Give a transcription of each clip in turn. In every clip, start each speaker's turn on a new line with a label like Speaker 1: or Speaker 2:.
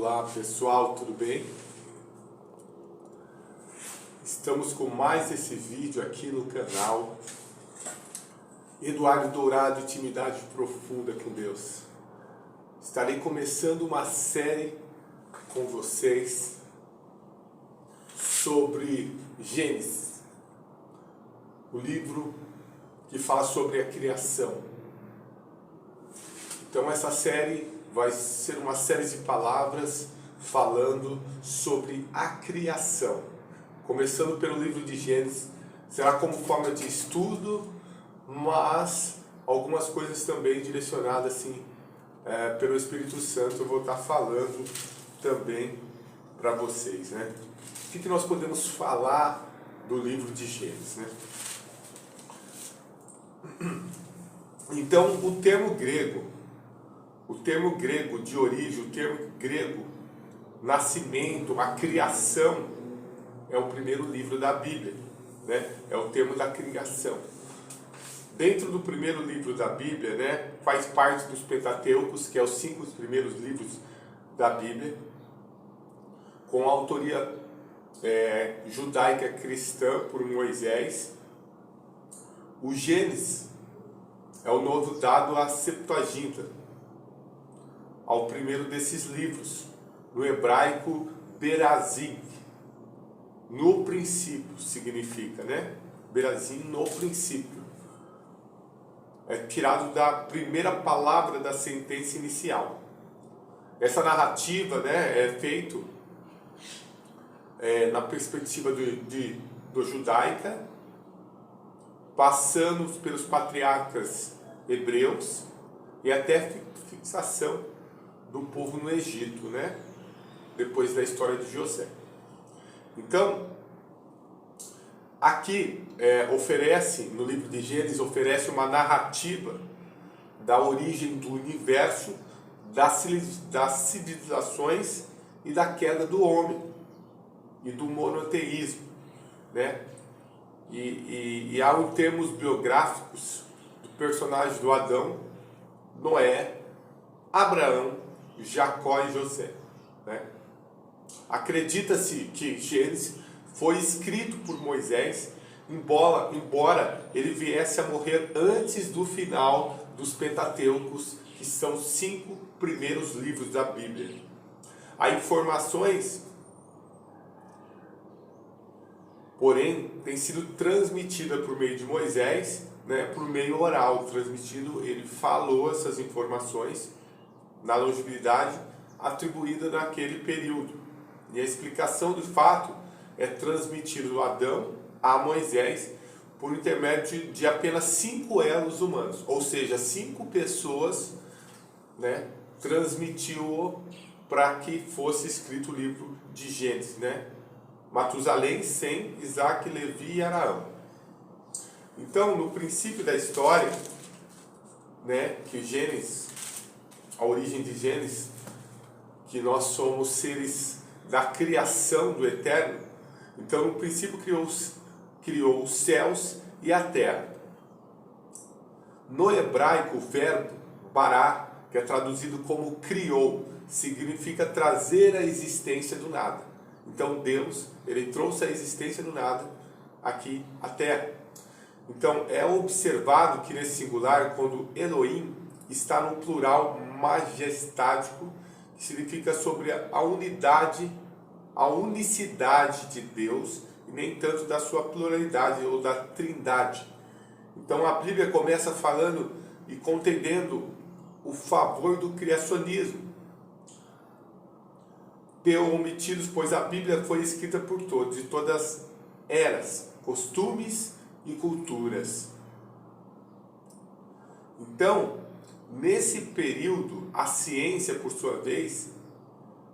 Speaker 1: Olá pessoal, tudo bem? Estamos com mais esse vídeo aqui no canal Eduardo Dourado, Intimidade Profunda com Deus. Estarei começando uma série com vocês sobre Gênesis, o livro que fala sobre a criação. Então essa série vai ser uma série de palavras falando sobre a criação. Começando pelo livro de Gênesis, será como forma de estudo, mas algumas coisas também direcionadas assim, pelo Espírito Santo eu vou estar falando também para vocês, né? O que nós podemos falar do livro de Gênesis, né? Então, o termo grego de origem, o termo grego nascimento, a criação, é o primeiro livro da Bíblia, né? É o termo da criação. Dentro do primeiro livro da Bíblia, né, faz parte dos Pentateucos, que é os 5 primeiros livros da Bíblia, com a autoria judaica cristã por Moisés. O Gênesis é o nome dado à Septuaginta, ao primeiro desses livros, no hebraico Bereshit, no princípio significa, né? Bereshit, no princípio. É tirado da primeira palavra da sentença inicial. Essa narrativa, né, é feito na perspectiva do judaica, passando pelos patriarcas hebreus e até a fixação do povo no Egito, né? Depois da história de José. Então, aqui no livro de Gênesis, oferece uma narrativa da origem do universo, das civilizações e da queda do homem e do monoteísmo, né? E há em termos biográficos do personagem do Adão, Noé, Abraão, Jacó e José, né? Acredita-se que Gênesis foi escrito por Moisés, embora ele viesse a morrer antes do final dos Pentateucos, que são os 5 primeiros livros da Bíblia. Há informações, porém, tem sido transmitida por meio de Moisés, né, por meio oral, transmitido, ele falou essas informações na longevidade atribuída naquele período. E a explicação do fato é transmitida do Adão a Moisés por intermédio de apenas 5 elos humanos, ou seja, 5 pessoas, né, transmitiu para que fosse escrito o livro de Gênesis, né? Matusalém, Sem, Isaac, Levi e Araão. Então, no princípio da história, né, que Gênesis, a origem de Gênesis, que nós somos seres da criação do Eterno. Então, no princípio criou os céus e a terra. No hebraico, o verbo bará, que é traduzido como criou, significa trazer a existência do nada. Então, Deus, ele trouxe a existência do nada aqui à terra. Então, é observado que nesse singular, quando Elohim está no plural majestático, que significa sobre a unidade, a unicidade de Deus, e nem tanto da sua pluralidade ou da trindade. Então a Bíblia começa falando e contendendo o favor do criacionismo. Teu omitidos, pois a Bíblia foi escrita por todos, de todas as eras, costumes e culturas. Então, nesse período, a ciência, por sua vez,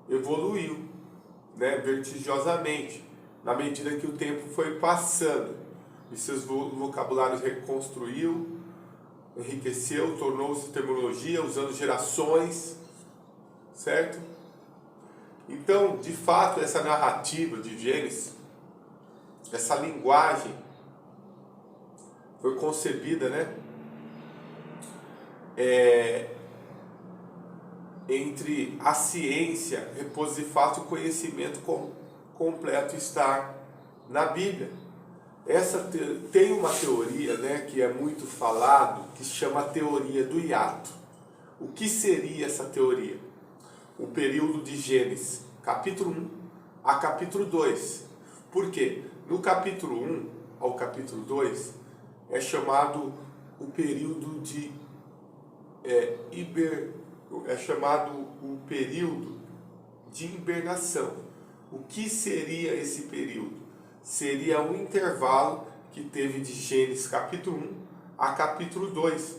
Speaker 1: evoluiu, né, vertiginosamente, na medida que o tempo foi passando, e seus vocabulários reconstruiu, enriqueceu, tornou-se terminologia, usando gerações, certo? Então, de fato, essa narrativa de Gênesis, essa linguagem, foi concebida, né, entre a ciência, repouso de fato, e o conhecimento completo está na Bíblia. Tem uma teoria, né, que é muito falado, que se chama a teoria do hiato. O que seria essa teoria? O período de Gênesis, capítulo 1 a capítulo 2. Por quê? No capítulo 1 ao capítulo 2 é chamado o período de o período de hibernação. O que seria esse período? Seria um intervalo que teve de Gênesis capítulo 1 a capítulo 2.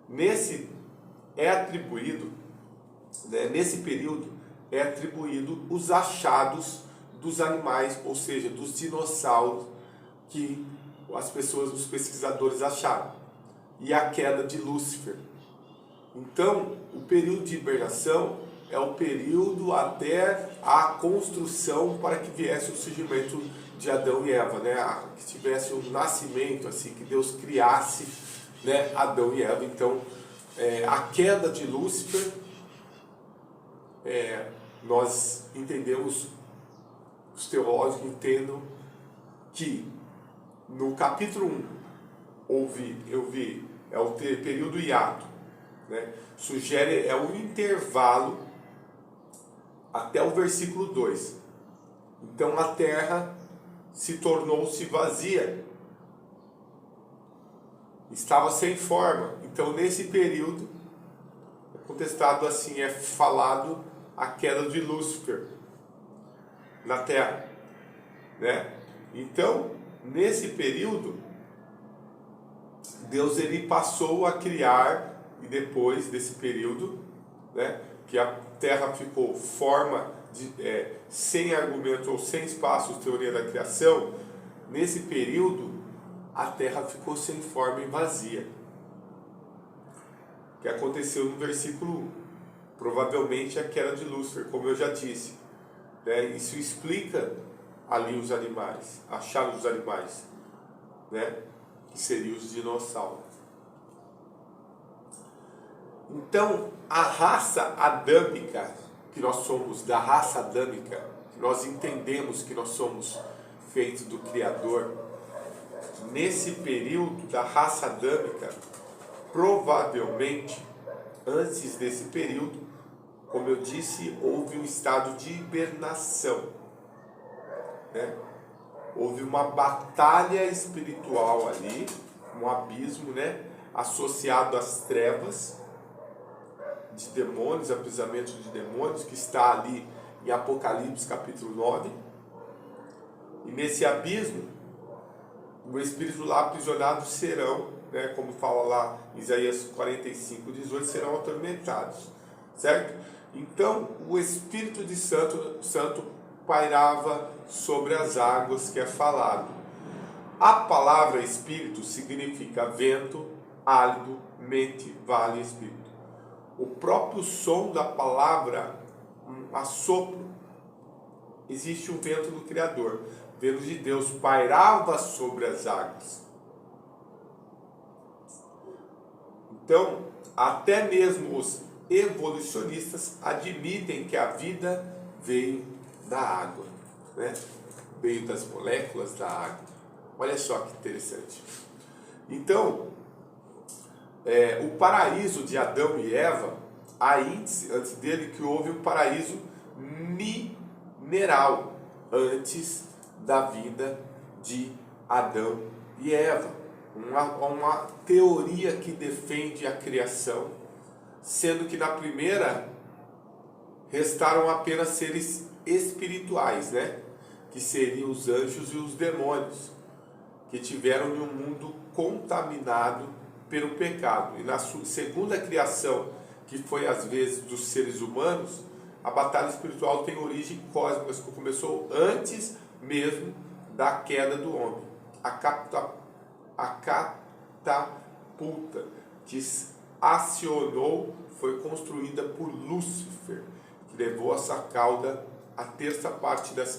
Speaker 1: Nesse período é atribuído os achados dos animais, ou seja, dos dinossauros que os pesquisadores acharam, e a queda de Lúcifer. Então, o período de hibernação é o período até a construção para que viesse o surgimento de Adão e Eva, né? Que tivesse um nascimento, assim, que Deus criasse, né, Adão e Eva. Então, a queda de Lúcifer, nós entendemos, os teólogos entendam que no capítulo 1 é o período hiato, né? Sugere um intervalo até o versículo 2. Então a terra tornou-se vazia, estava sem forma. Então nesse período é contestado assim, é falado a queda de Lúcifer na terra, né? Então nesse período Deus passou a criar, e depois desse período, né, que a terra ficou sem argumento ou sem espaço, teoria da criação. Nesse período a terra ficou sem forma e vazia, que aconteceu no versículo 1. Provavelmente a queda de Lúcifer, como eu já disse, né? Isso explica ali os animais, acharam os animais, né, que seriam os dinossauros. Então, a raça adâmica, que nós somos da raça adâmica, que nós entendemos que nós somos feitos do Criador, nesse período da raça adâmica, provavelmente, antes desse período, como eu disse, houve um estado de hibernação, né? Houve uma batalha espiritual ali, um abismo, né, associado às trevas, de demônios, aprisionamento de demônios, que está ali em Apocalipse capítulo 9. E nesse abismo, o espírito lá aprisionados serão, né, como fala lá em Isaías 45:18, serão atormentados, certo? Então, o Espírito de Santo pairava sobre as águas, que é falado. A palavra Espírito significa vento, hálito, mente, vale, Espírito. O próprio som da palavra, assopro, existe um vento do Criador. O vento de Deus pairava sobre as águas. Então, até mesmo os evolucionistas admitem que a vida veio da água, né? Veio das moléculas da água. Olha só que interessante. Então, o paraíso de Adão e Eva, há índice antes dele que houve um paraíso mineral antes da vinda de Adão e Eva. Uma teoria que defende a criação, sendo que na primeira restaram apenas seres espirituais, né? Que seriam os anjos e os demônios, que tiveram um mundo contaminado pelo pecado. E na segunda criação, que foi às vezes dos seres humanos, a batalha espiritual tem origem cósmica, que começou antes mesmo da queda do homem. A catapulta que acionou foi construída por Lúcifer, que levou essa cauda a terça parte das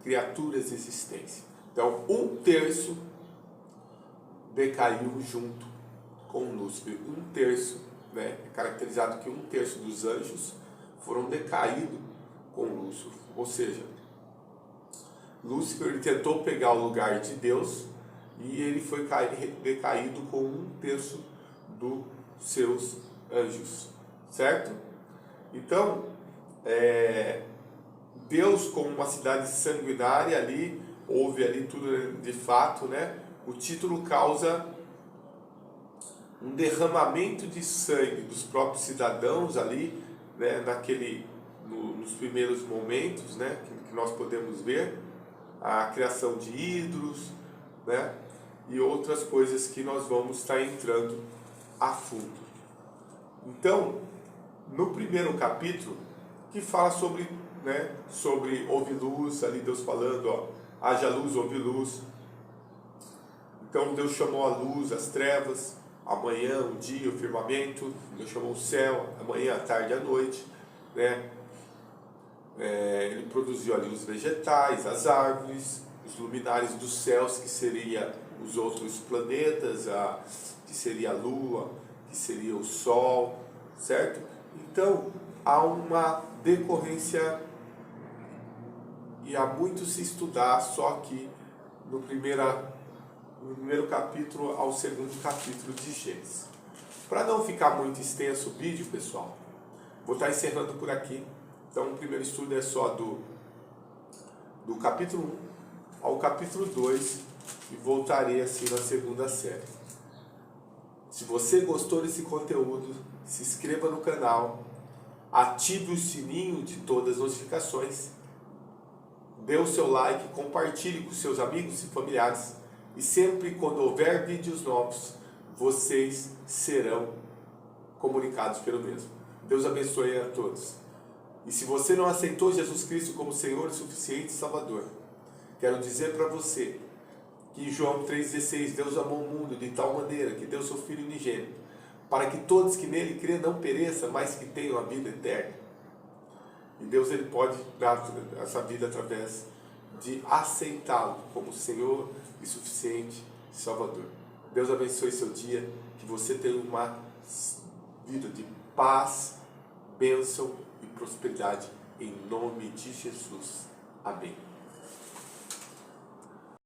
Speaker 1: criaturas existentes. Então, um terço decaiu junto com Lúcifer. Um terço, né, é caracterizado que um terço dos anjos foram decaídos com Lúcifer. Ou seja, Lúcifer ele tentou pegar o lugar de Deus e ele foi decaído com um terço dos seus anjos, certo? Então, Deus, como uma cidade sanguinária ali, houve ali tudo de fato, né? O título causa um derramamento de sangue dos próprios cidadãos ali, né? Nos primeiros momentos, né? Que nós podemos ver a criação de ídolos, né? E outras coisas que nós vamos estar entrando a fundo. Então, no primeiro capítulo, que fala sobre, né, sobre houve luz, ali Deus falando, ó, haja luz, houve luz. Então Deus chamou a luz, as trevas, a manhã, o dia, o firmamento, Deus chamou o céu, a manhã, a tarde e a noite, né? Ele produziu ali os vegetais, as árvores, os luminares dos céus, que seria os outros planetas, que seria a lua, que seria o sol, certo? Então há uma decorrência e há muito se estudar só aqui no primeiro capítulo ao segundo capítulo de Gênesis. Para não ficar muito extenso o vídeo, pessoal, vou estar encerrando por aqui. Então o primeiro estudo é só do capítulo 1 ao capítulo 2 e voltarei assim na segunda série. Se você gostou desse conteúdo, se inscreva no canal, ative o sininho de todas as notificações, dê o seu like, compartilhe com seus amigos e familiares e sempre quando houver vídeos novos, vocês serão comunicados pelo mesmo. Deus abençoe a todos. E se você não aceitou Jesus Cristo como Senhor e suficiente Salvador, quero dizer para você que em João 3,16, Deus amou o mundo de tal maneira que deu seu Filho unigênito, para que todos que nele crêem não pereçam, mas que tenham a vida eterna. E Deus ele pode dar essa vida através de aceitá-lo como Senhor e suficiente Salvador. Deus abençoe seu dia, que você tenha uma vida de paz, bênção e prosperidade em nome de Jesus. Amém.